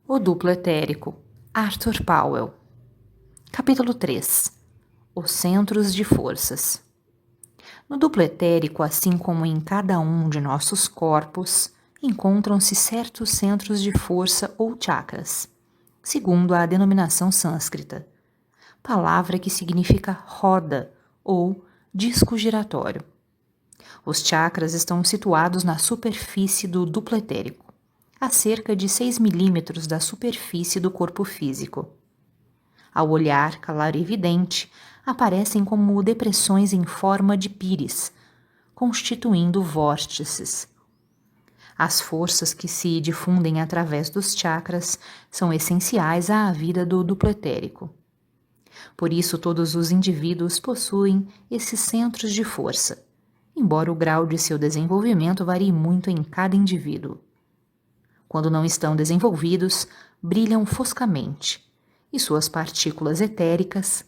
O duplo etérico, Arthur Powell. Capítulo 3. Os centros de forças. No duplo etérico, assim como em cada um de nossos corpos, encontram-se certos centros de força ou chakras, segundo a denominação sânscrita, palavra que significa roda ou disco giratório. Os chakras estão situados na superfície do duplo etérico, a cerca de 6 milímetros da superfície do corpo físico. Ao olhar clarividente, aparecem como depressões em forma de píris, constituindo vórtices. As forças que se difundem através dos chakras são essenciais à vida do duplo etérico. Por isso, todos os indivíduos possuem esses centros de força, embora o grau de seu desenvolvimento varie muito em cada indivíduo. Quando não estão desenvolvidos, brilham foscamente, e suas partículas etéricas,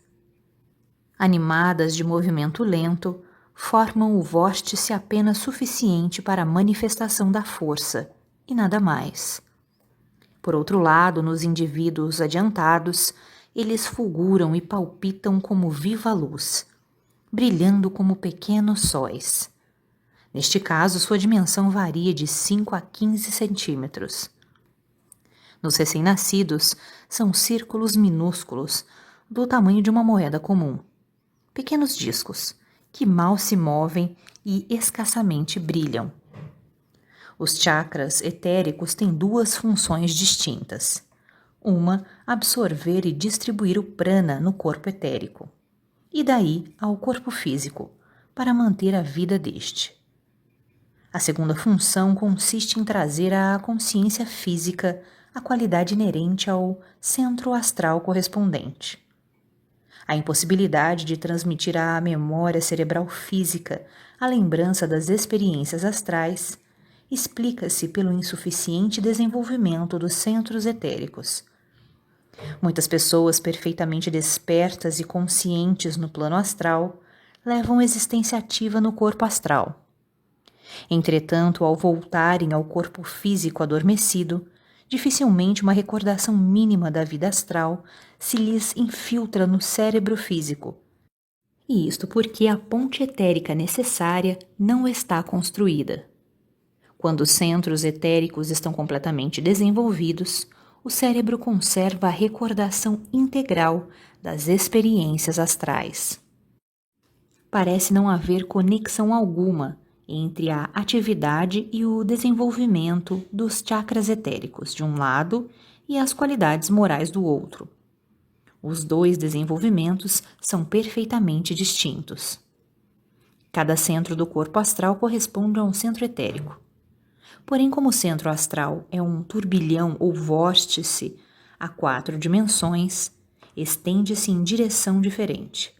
animadas de movimento lento, formam o vórtice apenas suficiente para a manifestação da força, e nada mais. Por outro lado, nos indivíduos adiantados, eles fulguram e palpitam como viva luz, brilhando como pequenos sóis. Neste caso, sua dimensão varia de 5 a 15 centímetros. Nos recém-nascidos, são círculos minúsculos, do tamanho de uma moeda comum. Pequenos discos, que mal se movem e escassamente brilham. Os chakras etéricos têm duas funções distintas. Uma, absorver e distribuir o prana no corpo etérico, e daí ao corpo físico, para manter a vida deste. A segunda função consiste em trazer à consciência física a qualidade inerente ao centro astral correspondente. A impossibilidade de transmitir à memória cerebral física a lembrança das experiências astrais explica-se pelo insuficiente desenvolvimento dos centros etéricos. Muitas pessoas perfeitamente despertas e conscientes no plano astral levam existência ativa no corpo astral. Entretanto, ao voltarem ao corpo físico adormecido, dificilmente uma recordação mínima da vida astral se lhes infiltra no cérebro físico. E isto porque a ponte etérica necessária não está construída. Quando os centros etéricos estão completamente desenvolvidos, o cérebro conserva a recordação integral das experiências astrais. Parece não haver conexão alguma entre a atividade e o desenvolvimento dos chakras etéricos de um lado e as qualidades morais do outro. Os dois desenvolvimentos são perfeitamente distintos. Cada centro do corpo astral corresponde a um centro etérico. Porém, como o centro astral é um turbilhão ou vórtice a 4 dimensões, estende-se em direção diferente.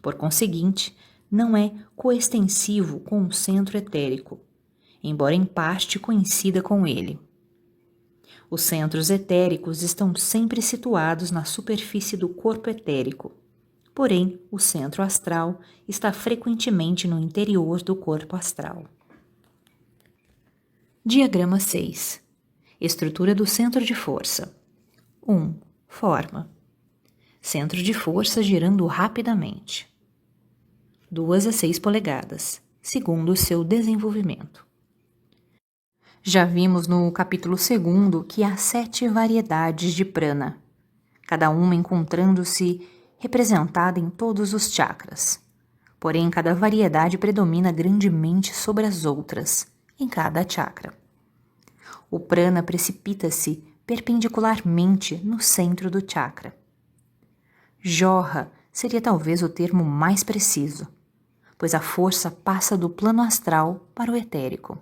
Por conseguinte, não é coextensivo com o centro etérico, embora em parte coincida com ele. Os centros etéricos estão sempre situados na superfície do corpo etérico, porém o centro astral está frequentemente no interior do corpo astral. Diagrama 6. Estrutura do centro de força. 1. Forma. Centro de força girando rapidamente. 2 a 6 polegadas, segundo o seu desenvolvimento. Já vimos no capítulo 2 que há 7 variedades de prana, cada uma encontrando-se representada em todos os chakras. Porém, cada variedade predomina grandemente sobre as outras, em cada chakra. O prana precipita-se perpendicularmente no centro do chakra. Jorra seria talvez o termo mais preciso, pois a força passa do plano astral para o etérico.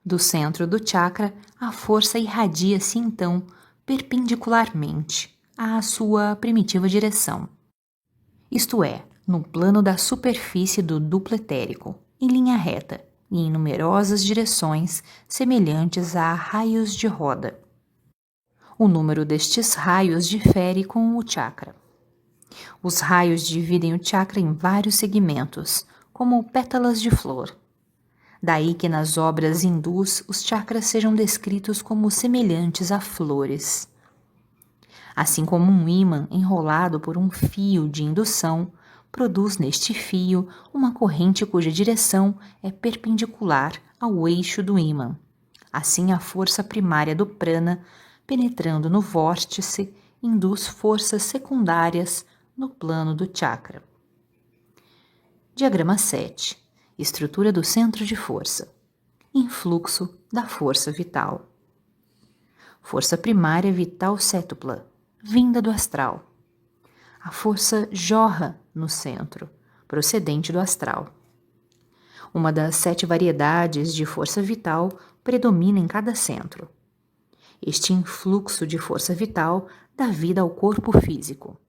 Do centro do chakra, a força irradia-se então perpendicularmente à sua primitiva direção, isto é, no plano da superfície do duplo etérico, em linha reta e em numerosas direções semelhantes a raios de roda. O número destes raios difere com o chakra. Os raios dividem o chakra em vários segmentos, como pétalas de flor. Daí que nas obras hindus os chakras sejam descritos como semelhantes a flores. Assim como um ímã enrolado por um fio de indução produz neste fio uma corrente cuja direção é perpendicular ao eixo do ímã. Assim, a força primária do prana, penetrando no vórtice, induz forças secundárias no plano do chakra. Diagrama 7. Estrutura do centro de força. Influxo da força vital. Força primária vital sétupla, vinda do astral. A força jorra no centro, procedente do astral. Uma das 7 variedades de força vital predomina em cada centro. Este influxo de força vital dá vida ao corpo físico.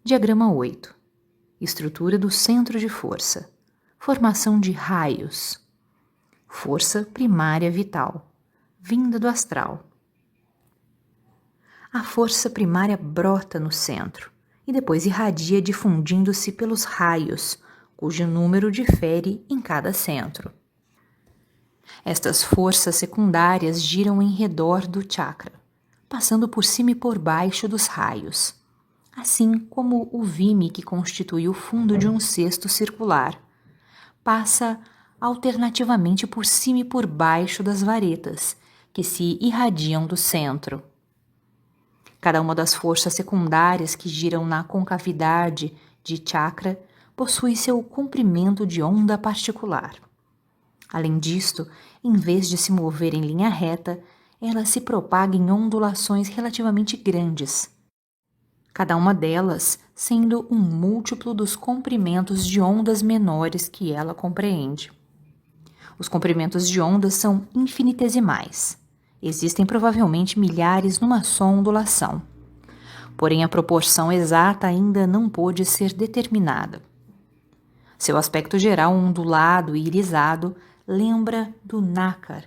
Diagrama 8. Estrutura do centro de força. Formação de raios. Força primária vital, vinda do astral. A força primária brota no centro e depois irradia difundindo-se pelos raios, cujo número difere em cada centro. Estas forças secundárias giram em redor do chakra, passando por cima e por baixo dos raios, assim como o vime que constitui o fundo de um cesto circular, passa alternativamente por cima e por baixo das varetas, que se irradiam do centro. Cada uma das forças secundárias que giram na concavidade de chakra possui seu comprimento de onda particular. Além disto, em vez de se mover em linha reta, ela se propaga em ondulações relativamente grandes, cada uma delas sendo um múltiplo dos comprimentos de ondas menores que ela compreende. Os comprimentos de ondas são infinitesimais. Existem provavelmente milhares numa só ondulação. Porém, a proporção exata ainda não pôde ser determinada. Seu aspecto geral ondulado e irisado lembra do nácar,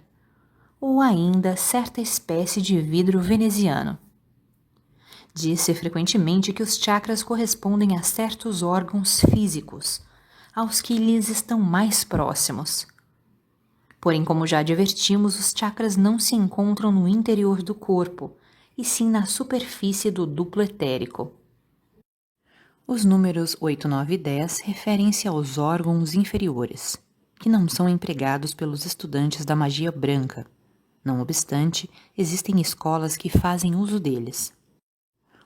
ou ainda certa espécie de vidro veneziano. Diz-se frequentemente que os chakras correspondem a certos órgãos físicos, aos que lhes estão mais próximos. Porém, como já advertimos, os chakras não se encontram no interior do corpo, e sim na superfície do duplo etérico. Os números 8, 9 e 10 referem-se aos órgãos inferiores, que não são empregados pelos estudantes da magia branca. Não obstante, existem escolas que fazem uso deles.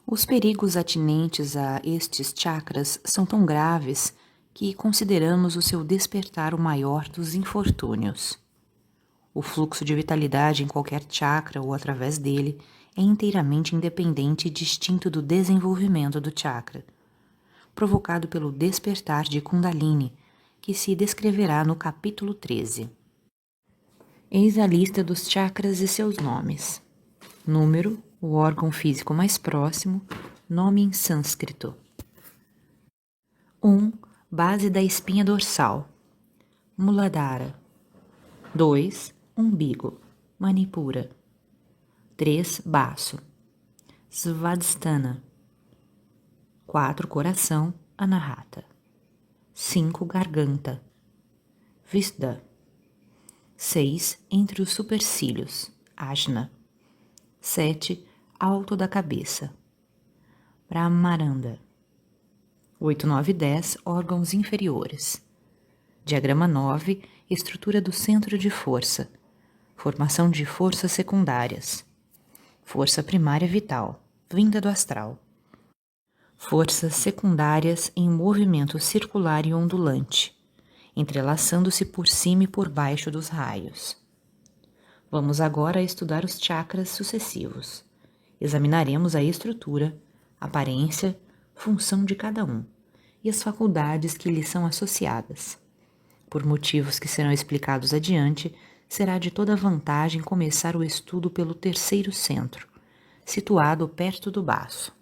Os perigos atinentes a estes chakras são tão graves que consideramos o seu despertar o maior dos infortúnios. O fluxo de vitalidade em qualquer chakra ou através dele é inteiramente independente e distinto do desenvolvimento do chakra, provocado pelo despertar de Kundalini, que se descreverá no capítulo 13. Eis a lista dos chakras e seus nomes. Número, o órgão físico mais próximo, nome em sânscrito. 1. Base da espinha dorsal, Muladhara. 2. Umbigo, Manipura. 3. Baço, Svadhisthana. 4. Coração, Anahata. 5. Garganta, Vishuddha. 6. Entre os supercílios, Ajna. 7. Alto da cabeça, Brahmaranda. 8, 9 e 10. Órgãos inferiores. Diagrama 9. Estrutura do centro de força. Formação de forças secundárias. Força primária vital, vinda do astral. Forças secundárias em movimento circular e ondulante, entrelaçando-se por cima e por baixo dos raios. Vamos agora estudar os chakras sucessivos. Examinaremos a estrutura, aparência, função de cada um e as faculdades que lhes são associadas. Por motivos que serão explicados adiante, será de toda vantagem começar o estudo pelo terceiro centro, situado perto do baço.